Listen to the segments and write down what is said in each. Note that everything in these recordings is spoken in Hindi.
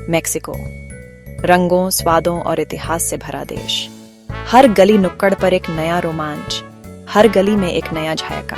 मेक्सिको, रंगों, स्वादों और इतिहास से भरा देश। हर गली नुक्कड़ पर एक नया रोमांच, हर गली में एक नया जायका।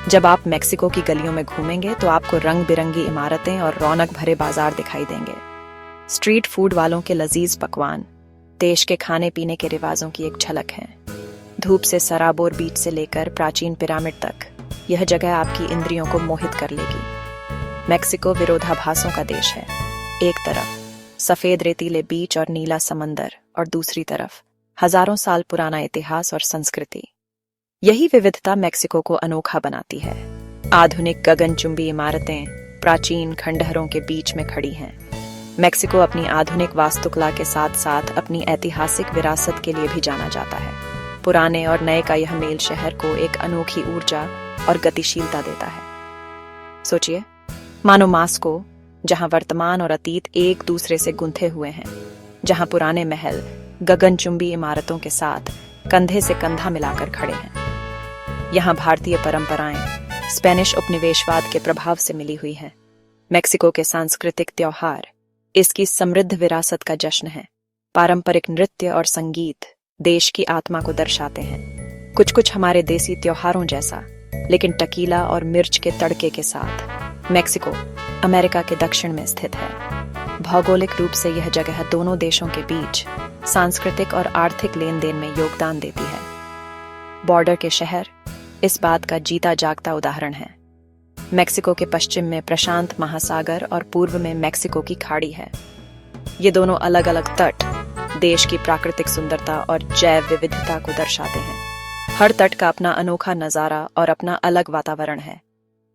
जब आप मेक्सिको की गलियों में घूमेंगे तो आपको रंग बिरंगी इमारतें और रौनक भरे बाजार दिखाई देंगे। स्ट्रीट फूड वालों के लजीज पकवान देश के खाने पीने के रिवाजों की एक झलक है। धूप से सराबोर बीच से लेकर प्राचीन पिरामिड तक, यह जगह आपकी इंद्रियों को मोहित कर लेगी। मेक्सिको विरोधाभासों का देश है। एक तरफ सफेद रेतीले बीच और नीला समंदर, और दूसरी तरफ हजारों साल पुराना इतिहास और संस्कृति। यही विविधता मेक्सिको को अनोखा बनाती है। आधुनिक गगनचुंबी इमारतें प्राचीन खंडहरों के बीच में खड़ी हैं। मेक्सिको अपनी आधुनिक वास्तुकला के साथ साथ अपनी ऐतिहासिक विरासत के लिए भी जाना जाता है। पुराने और नए का यह मेल शहर को एक अनोखी ऊर्जा और गतिशीलता देता है। सोचिए, मानो मास्को, जहां वर्तमान और अतीत एक दूसरे से गुंथे हुए हैं, जहां पुराने महल गगनचुंबी इमारतों के साथ कंधे से कंधा मिलाकर खड़े हैं। यहां भारतीय परंपराएं स्पेनिश उपनिवेशवाद के प्रभाव से मिली हुई हैं। मेक्सिको के सांस्कृतिक त्योहार इसकी समृद्ध विरासत का जश्न है। पारंपरिक नृत्य और संगीत देश की आत्मा को दर्शाते हैं। कुछ कुछ हमारे देसी त्योहारों जैसा, लेकिन टकीला और मिर्च के तड़के के साथ। मेक्सिको अमेरिका के दक्षिण में स्थित है। भौगोलिक रूप से यह जगह दोनों देशों के बीच सांस्कृतिक और आर्थिक लेन देन में योगदान देती है। बॉर्डर के शहर इस बात का जीता जागता उदाहरण है। मेक्सिको के पश्चिम में प्रशांत महासागर और पूर्व में मेक्सिको की खाड़ी है। ये दोनों अलग अलग तट देश की प्राकृतिक सुंदरता और जैव विविधता को दर्शाते हैं। हर तट का अपना अनोखा नजारा और अपना अलग वातावरण है,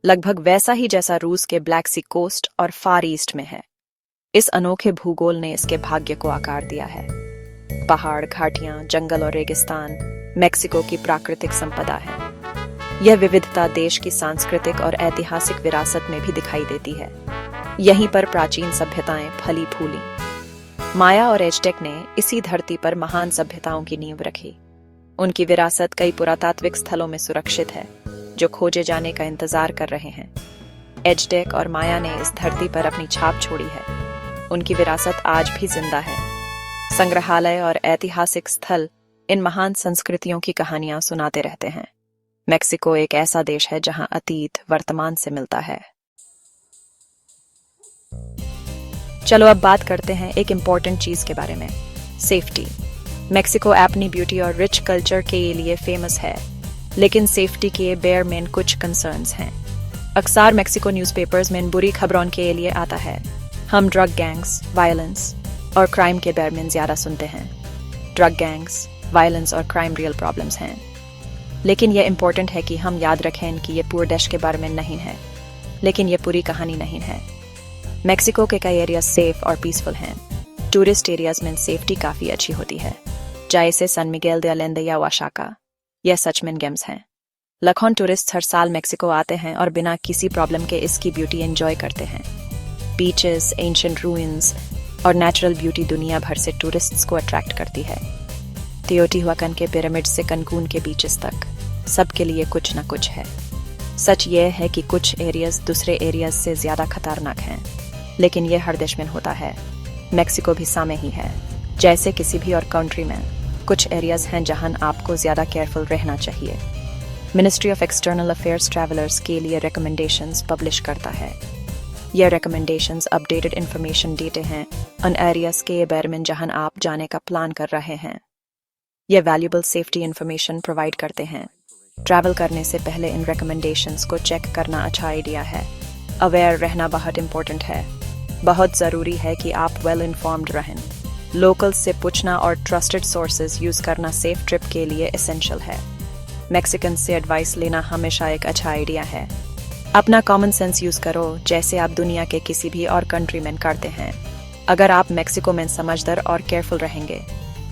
लगभग वैसा ही जैसा रूस के ब्लैक सी कोस्ट और फार ईस्ट में है। इस अनोखे भूगोल ने इसके भाग्य को आकार दिया है। पहाड़, घाटियां, जंगल और रेगिस्तान मेक्सिको की प्राकृतिक संपदा है। यह विविधता देश की सांस्कृतिक और ऐतिहासिक विरासत में भी दिखाई देती है। यहीं पर प्राचीन सभ्यताएं फली फूली। माया और एज़टेक ने इसी धरती पर महान सभ्यताओं की नींव रखी। उनकी विरासत कई पुरातात्विक स्थलों में सुरक्षित है, जो खोजे जाने का इंतजार कर रहे हैं। एज़टेक और माया ने इस धरती पर अपनी छाप छोड़ी है। उनकी विरासत आज भी जिंदा है। संग्रहालय और ऐतिहासिक स्थल इन महान संस्कृतियों की कहानियां सुनाते रहते हैं। मेक्सिको एक ऐसा देश है जहां अतीत वर्तमान से मिलता है। चलो अब बात करते हैं एक इम्पोर्टेंट चीज के बारे में, सेफ्टी। मेक्सिको अपनी ब्यूटी और रिच कल्चर के लिए फेमस है, लेकिन सेफ्टी के बेयर में कुछ कंसर्न्स हैं। अक्सर मेक्सिको न्यूज़पेपर्स में बुरी खबरों के लिए आता है। हम ड्रग गैंग्स, वायलेंस और क्राइम के बारे में ज्यादा सुनते हैं। ड्रग गैंग्स, वायलेंस और क्राइम रियल प्रॉब्लम्स हैं, लेकिन यह इम्पोर्टेंट है कि हम याद रखें कि यह पूरे देश के बारे में नहीं है, लेकिन यह पूरी कहानी नहीं है। मेक्सिको के कई एरिया सेफ और पीसफुल हैं। टूरिस्ट एरियाज में सेफ्टी काफी अच्छी होती है, जैसे सन मिगेल दे अलेंदे या ओाxaca। यह सच में गेम्स हैं। लाखों टूरिस्ट हर साल मेक्सिको आते हैं और बिना किसी प्रॉब्लम के इसकी ब्यूटी एंजॉय करते हैं। बीचेस, एंशिएंट रूइंस और नेचुरल ब्यूटी दुनिया भर से टूरिस्ट्स को अट्रैक्ट करती है। टियोटिहुआकन के पिरामिड से कनकून के बीचेस तक, सबके लिए कुछ न कुछ है। सच यह है कि कुछ एरियाज दूसरे एरियाज से ज्यादा खतरनाक हैं, लेकिन यह हर देश में होता है। मेक्सिको भी सामे ही है। जैसे किसी भी और कंट्री में कुछ एरियाज हैं जहां आपको ज्यादा केयरफुल रहना चाहिए। Ministry of external affairs travellers के लिए रिकमेंडेशंस पब्लिश करता है। यह रिकमेंडेशंस अपडेटेड इंफॉर्मेशन देते हैं उन एरियाज के बारे में जहां आप जाने का प्लान कर रहे हैं। यह वैल्यूएबल सेफ्टी इंफॉर्मेशन प्रोवाइड करते हैं। ट्रैवल करने से पहले इन रिकमेंडेशंस को चेक करना अच्छा आइडिया है। अवेयर रहना बहुत इंपॉर्टेंट है। बहुत ज़रूरी है कि आप वेल इन्फॉर्म्ड रहें। लोकल्स से पूछना और ट्रस्टेड सोर्सेज यूज़ करना सेफ ट्रिप के लिए एसेंशियल है। मैक्सिकन से एडवाइस लेना हमेशा एक अच्छा आइडिया है। अपना कॉमन सेंस यूज़ करो, जैसे आप दुनिया के किसी भी और कंट्री में करते हैं। अगर आप मेक्सिको में समझदार और केयरफुल रहेंगे,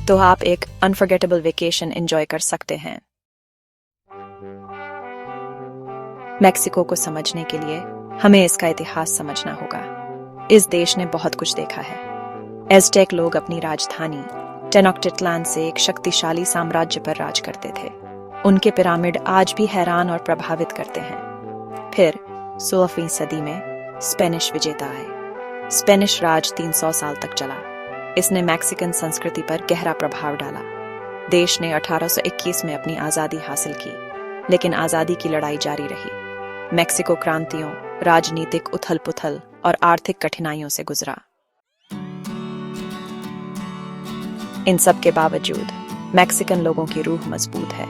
तो आप एक अनफॉरगेटेबल वेकेशन एंजॉय कर सकते हैं। मेक्सिको को समझने के लिए हमें इसका इतिहास समझना होगा। इस देश ने बहुत कुछ देखा है। एज़टेक लोग अपनी राजधानी टेनोक्टिट्लान से एक शक्तिशाली साम्राज्य पर राज करते थे। उनके पिरामिड आज भी हैरान और प्रभावित करते हैं। फिर 16वीं सदी में स्पेनिश विजेता आए। स्पेनिश राज 300 साल तक चला। इसने मैक्सिकन संस्कृति पर गहरा प्रभाव डाला। देश ने 1821 में अपनी आज़ादी हासिल की, लेकिन आज़ादी की लड़ाई जारी रही। मैक्सिको क्रांतियों, राजनीतिक उथल-पुथल और आर्थिक कठिनाइयों से गुजरा। इन सब के बावजूद मैक्सिकन लोगों की रूह मजबूत है।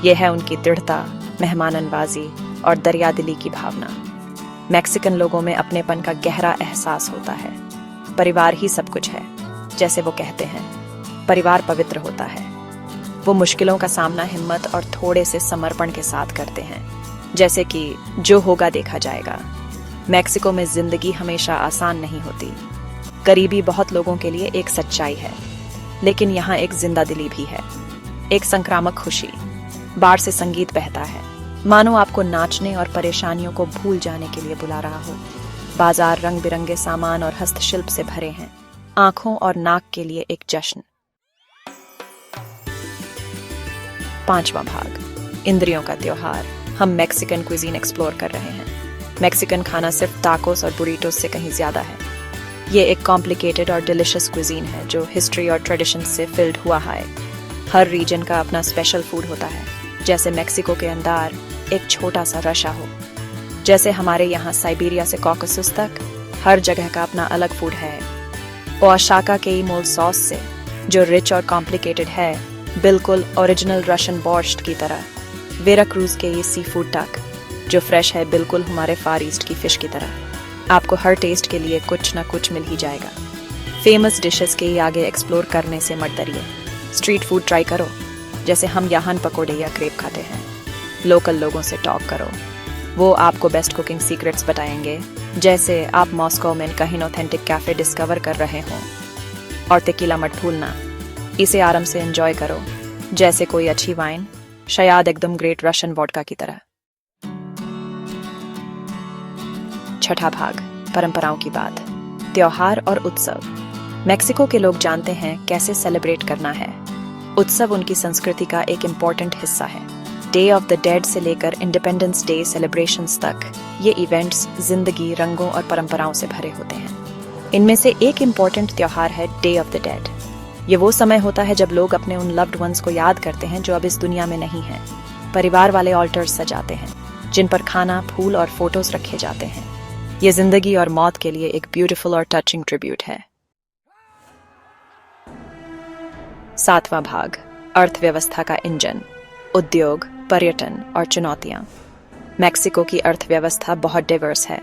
यह है उनकी दृढ़ता, मेहमाननवाजी और दरियादिली की भावना। मैक्सिकन लोगों में अपनेपन का गहरा एहसास होता है। परिवार ही सब कुछ है, जैसे वो कहते हैं। परिवार पवित्र होता है। वो मुश्किलों का सामना हिम्मत और थोड़े से समर्पण के साथ करते हैं, जैसे कि जो होगा देखा जाएगा। मैक्सिको में जिंदगी हमेशा आसान नहीं होती। गरीबी बहुत लोगों के लिए एक सच्चाई है, लेकिन यहाँ एक जिंदा दिली भी है, एक संक्रामक खुशी। बार से संगीत बहता है, मानो आपको नाचने और परेशानियों को भूल जाने के लिए बुला रहा हो। बाजार रंग बिरंगे सामान और हस्तशिल्प से भरे हैं, आंखों और नाक के लिए एक जश्न। 5वां भाग, इंद्रियों का त्योहार। हम मैक्सिकन क्विजीन एक्सप्लोर कर रहे हैं। मैक्सिकन खाना सिर्फ टाकोस और बुरीटोस से कहीं ज्यादा है। ये एक कॉम्प्लिकेटेड और डिलिशियस क्विजीन है जो हिस्ट्री और ट्रेडिशन से फिल्ड हुआ है। हर रीजन का अपना स्पेशल फूड होता है। जैसे मैक्सिको के अंदर एक छोटा सा रशा हो, जैसे हमारे यहाँ साइबेरिया से कॉकसस तक हर जगह का अपना अलग फूड है। ओआशाका के ईमोल सॉस से, जो रिच और कॉम्प्लिकेटेड है, बिल्कुल ओरिजिनल रशियन बोर्श्ट की तरह। वेराक्रूज के ये सी फूड टक, जो फ्रेश है बिल्कुल हमारे फार ईस्ट की फिश की तरह। आपको हर टेस्ट के लिए कुछ ना कुछ मिल ही जाएगा। फेमस डिशेस के आगे एक्सप्लोर करने से मत डरिए। स्ट्रीट फूड ट्राई करो, जैसे हम यहाँ पकोड़े या क्रेप खाते हैं। लोकल लोगों से टॉक करो, वो आपको बेस्ट कुकिंग सीक्रेट्स बताएंगे, जैसे आप मॉस्को में कहीं ऑथेंटिक कैफे डिस्कवर कर रहे हों। और तेकीला मत भूलना, इसे आराम से एंजॉय करो, जैसे कोई अच्छी वाइन, शायद एकदम ग्रेट रशियन वोडका की तरह। 6ठा भाग, परंपराओं की बात, त्योहार और उत्सव। मैक्सिको के लोग जानते हैं कैसे सेलिब्रेट करना है। उत्सव उनकी संस्कृति का एक इम्पॉर्टेंट हिस्सा है। डे ऑफ द डेड से लेकर इंडिपेंडेंस डे सेलिब्रेशंस तक, ये इवेंट्स जिंदगी, रंगों और परंपराओं से भरे होते हैं। इनमें से एक इम्पॉर्टेंट त्योहार है डे ऑफ द डेड। ये वो समय होता है जब लोग अपने उन लव्ड वंस को याद करते हैं जो अब इस दुनिया में नहीं हैं। परिवार वाले ऑल्टर्स सजाते हैं, जिन पर खाना, फूल और फोटोज रखे जाते हैं। ये जिंदगी और मौत के लिए एक ब्यूटीफुल और टचिंग ट्रिब्यूट है। 7वां भाग, अर्थव्यवस्था का इंजन, उद्योग, पर्यटन और चुनौतियां। मैक्सिको की अर्थव्यवस्था बहुत डाइवर्स है।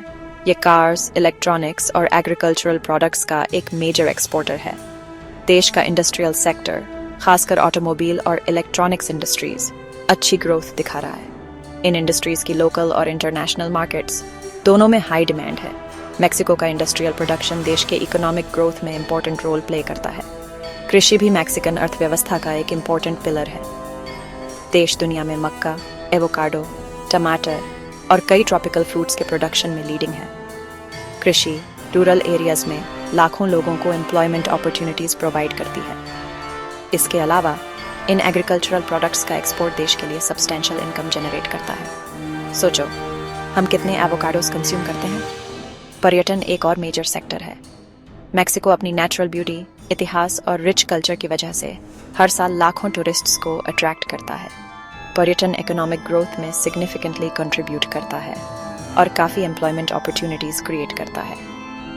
ये कार्स, इलेक्ट्रॉनिक्स और एग्रीकल्चरल प्रोडक्ट्स का एक मेजर एक्सपोर्टर है। देश का इंडस्ट्रियल सेक्टर, खासकर ऑटोमोबाइल और इलेक्ट्रॉनिक्स इंडस्ट्रीज, अच्छी ग्रोथ दिखा रहा है। इन इंडस्ट्रीज की लोकल और इंटरनेशनल मार्केट्स दोनों में हाई डिमांड है। मैक्सिको का इंडस्ट्रियल प्रोडक्शन देश के इकोनॉमिक ग्रोथ में इंपॉर्टेंट रोल प्ले करता है। कृषि भी मैक्सिकन अर्थव्यवस्था का एक इम्पॉर्टेंट पिलर है। देश दुनिया में मक्का, एवोकाडो, टमाटर और कई ट्रॉपिकल फ्रूट्स के प्रोडक्शन में लीडिंग है। कृषि रूरल एरियाज में लाखों लोगों को एम्प्लॉयमेंट अपॉर्चुनिटीज प्रोवाइड करती है। इसके अलावा इन एग्रीकल्चरल प्रोडक्ट्स का एक्सपोर्ट देश के लिए सब्सटेंशियल इनकम जनरेट करता है। सोचो, हम कितने एवोकाडोस कंज्यूम करते हैं। पर्यटन एक और मेजर सेक्टर है। मैक्सिको अपनी नेचुरल ब्यूटी, इतिहास और रिच कल्चर की वजह से हर साल लाखों टूरिस्ट्स को अट्रैक्ट करता है। पर्यटन इकोनॉमिक ग्रोथ में सिग्निफिकेंटली कंट्रीब्यूट करता है और काफ़ी एम्प्लॉयमेंट अपॉर्चुनिटीज़ क्रिएट करता है।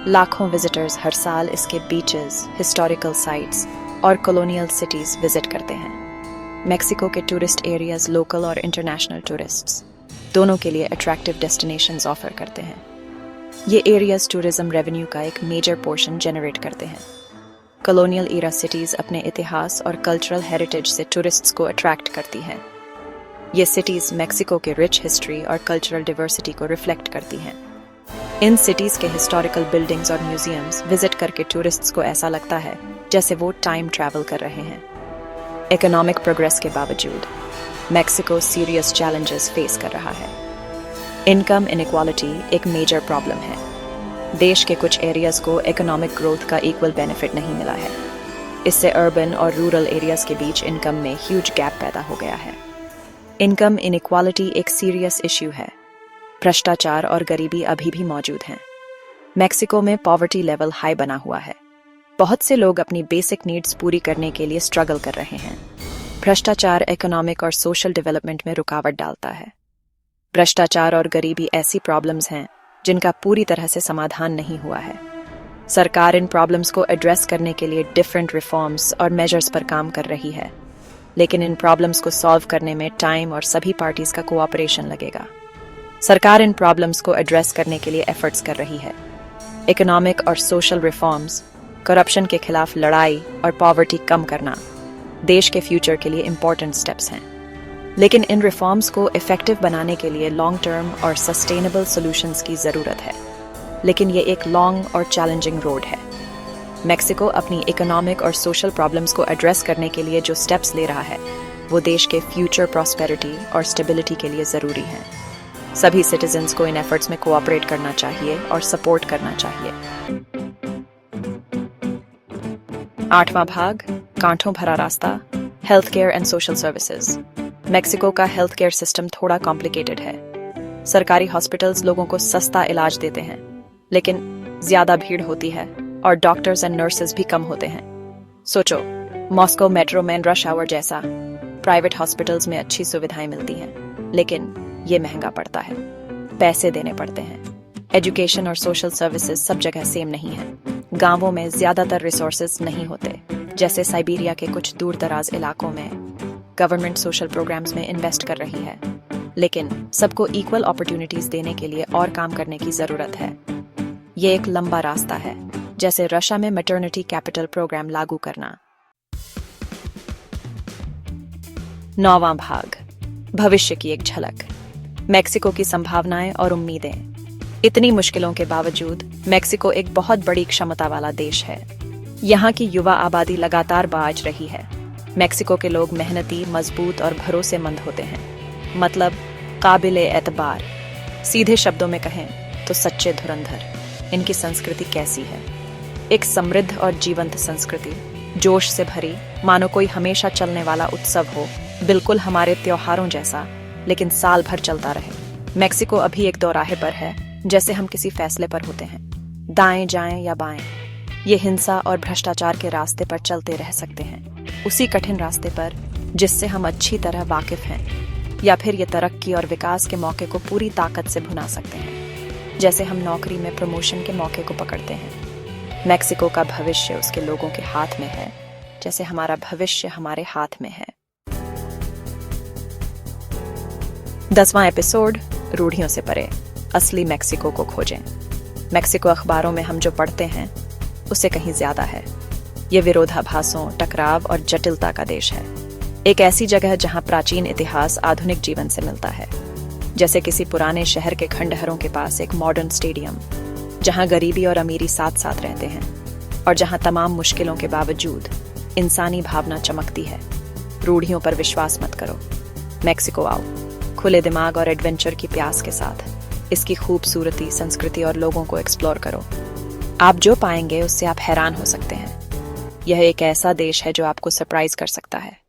लाखों विजिटर्स हर साल इसके बीचेस, हिस्टोरिकल साइट्स और कॉलोनियल सिटीज़ विजिट करते हैं। मैक्सिको के टूरिस्ट एरियाज लोकल और इंटरनेशनल टूरिस्ट्स दोनों के लिए अट्रैक्टिव डेस्टिनेशंस ऑफर करते हैं। ये एरियाज टूरिज्म रेवेन्यू का एक मेजर पोर्शन जनरेट करते हैं। कॉलोनियल एरा सिटीज़ अपने इतिहास और कल्चरल हेरिटेज से टूरिस्ट्स को अट्रैक्ट करती हैं। ये सिटीज़ मैक्सिको के रिच हिस्ट्री और कल्चरल डिवर्सिटी को रिफ्लेक्ट करती हैं। इन सिटीज़ के हिस्टोरिकल बिल्डिंग्स और म्यूजियम्स विजिट करके टूरिस्ट्स को ऐसा लगता है जैसे वो टाइम ट्रैवल कर रहे हैं। इकोनॉमिक प्रोग्रेस के बावजूद मैक्सिको सीरियस चैलेंजेस फेस कर रहा है। इनकम इनइक्वालिटी एक मेजर प्रॉब्लम है। देश के कुछ एरियाज को इकोनॉमिक ग्रोथ का इक्वल बेनिफिट नहीं मिला है। इससे अर्बन और रूरल एरियाज के बीच इनकम में ह्यूज गैप पैदा हो गया है। इनकम इनइक्वालिटी एक सीरियस इश्यू है। भ्रष्टाचार और गरीबी अभी भी मौजूद हैं। मैक्सिको में पॉवर्टी लेवल हाई बना हुआ है। बहुत से लोग अपनी बेसिक नीड्स पूरी करने के लिए स्ट्रगल कर रहे हैं। भ्रष्टाचार इकोनॉमिक और सोशल डेवलपमेंट में रुकावट डालता है। भ्रष्टाचार और गरीबी ऐसी प्रॉब्लम्स हैं जिनका पूरी तरह से समाधान नहीं हुआ है। सरकार इन प्रॉब्लम्स को एड्रेस करने के लिए डिफरेंट रिफॉर्म्स और मेजर्स पर काम कर रही है, लेकिन इन प्रॉब्लम्स को सॉल्व करने में टाइम और सभी पार्टीज का कोऑपरेशन लगेगा। सरकार इन प्रॉब्लम्स को एड्रेस करने के लिए एफर्ट्स कर रही है। इकोनॉमिक और सोशल रिफॉर्म्स, करप्शन के खिलाफ लड़ाई और पॉवर्टी कम करना देश के फ्यूचर के लिए इंपॉर्टेंट स्टेप्स हैं। लेकिन इन रिफॉर्म्स को इफेक्टिव बनाने के लिए लॉन्ग टर्म और सस्टेनेबल सॉल्यूशंस की ज़रूरत है, लेकिन ये एक लॉन्ग और चैलेंजिंग रोड है। मैक्सिको अपनी इकोनॉमिक और सोशल प्रॉब्लम्स को एड्रेस करने के लिए जो स्टेप्स ले रहा है वो देश के फ्यूचर प्रॉस्पेरिटी और स्टेबिलिटी के लिए ज़रूरी हैं। सभी सिटीजन्स को इन एफर्ट्स में कोऑपरेट करना चाहिए और सपोर्ट करना चाहिए। 8वां भाग, कांटों भरा रास्ता, health care and social services. Mexico का हेल्थ केयर सिस्टम थोड़ा कॉम्प्लिकेटेड है। सरकारी हॉस्पिटल्स लोगों को सस्ता इलाज देते हैं, लेकिन ज्यादा भीड़ होती है और डॉक्टर्स एंड नर्सेज भी कम होते हैं। सोचो, मॉस्को मेट्रो में रश आवर जैसा प्राइवेट हॉस्पिटल्स में अच्छी सुविधाएं मिलती हैं, लेकिन ये महंगा पड़ता है, पैसे देने पड़ते हैं। एजुकेशन और सोशल सर्विसेज सब जगह सेम नहीं है। गांवों में ज्यादातर रिसोर्सेज नहीं होते, जैसे साइबेरिया के कुछ दूर दराज इलाकों में। गवर्नमेंट सोशल प्रोग्राम्स में इन्वेस्ट कर रही है, लेकिन सबको इक्वल अपॉर्चुनिटीज देने के लिए और काम करने की जरूरत है। ये एक लंबा रास्ता है, जैसे रशिया में मैटरनिटी कैपिटल प्रोग्राम लागू करना। 9वां भाग, भविष्य की एक झलक। मैक्सिको की संभावनाएं और उम्मीदें। इतनी मुश्किलों के बावजूद मैक्सिको एक बहुत बड़ी क्षमता वाला देश है। यहाँ की युवा आबादी लगातार बढ़ रही है। मैक्सिको के लोग मेहनती, मजबूत और भरोसेमंद होते हैं, मतलब काबिले एतबार। सीधे शब्दों में कहें तो सच्चे धुरंधर। इनकी संस्कृति कैसी है? एक समृद्ध और जीवंत संस्कृति, जोश से भरी, मानो कोई हमेशा चलने वाला उत्सव हो, बिल्कुल हमारे त्योहारों जैसा, लेकिन साल भर चलता रहे। मैक्सिको अभी एक दौराहे पर है, जैसे हम किसी फैसले पर होते हैं, दाएं जाएं या बाएं। ये हिंसा और भ्रष्टाचार के रास्ते पर चलते रह सकते हैं, उसी कठिन रास्ते पर जिससे हम अच्छी तरह वाकिफ हैं, या फिर ये तरक्की और विकास के मौके को पूरी ताकत से भुना सकते हैं, जैसे हम नौकरी में प्रमोशन के मौके को पकड़ते हैं। मैक्सिको का भविष्य उसके लोगों के हाथ में है, जैसे हमारा भविष्य हमारे हाथ में है। 10वां एपिसोड, रूढ़ियों से परे, असली मैक्सिको को खोजें। मैक्सिको अखबारों में हम जो पढ़ते हैं उससे कहीं ज्यादा है। ये विरोधाभासों, टकराव और जटिलता का देश है। एक ऐसी जगह जहां प्राचीन इतिहास आधुनिक जीवन से मिलता है, जैसे किसी पुराने शहर के खंडहरों के पास एक मॉडर्न स्टेडियम, जहां गरीबी और अमीरी साथ साथ रहते हैं, और जहां तमाम मुश्किलों के बावजूद इंसानी भावना चमकती है। रूढ़ियों पर विश्वास मत करो। मैक्सिको आओ, खुले दिमाग और एडवेंचर की प्यास के साथ। इसकी खूबसूरती, संस्कृति और लोगों को एक्सप्लोर करो। आप जो पाएंगे उससे आप हैरान हो सकते हैं। यह एक ऐसा देश है जो आपको सरप्राइज कर सकता है।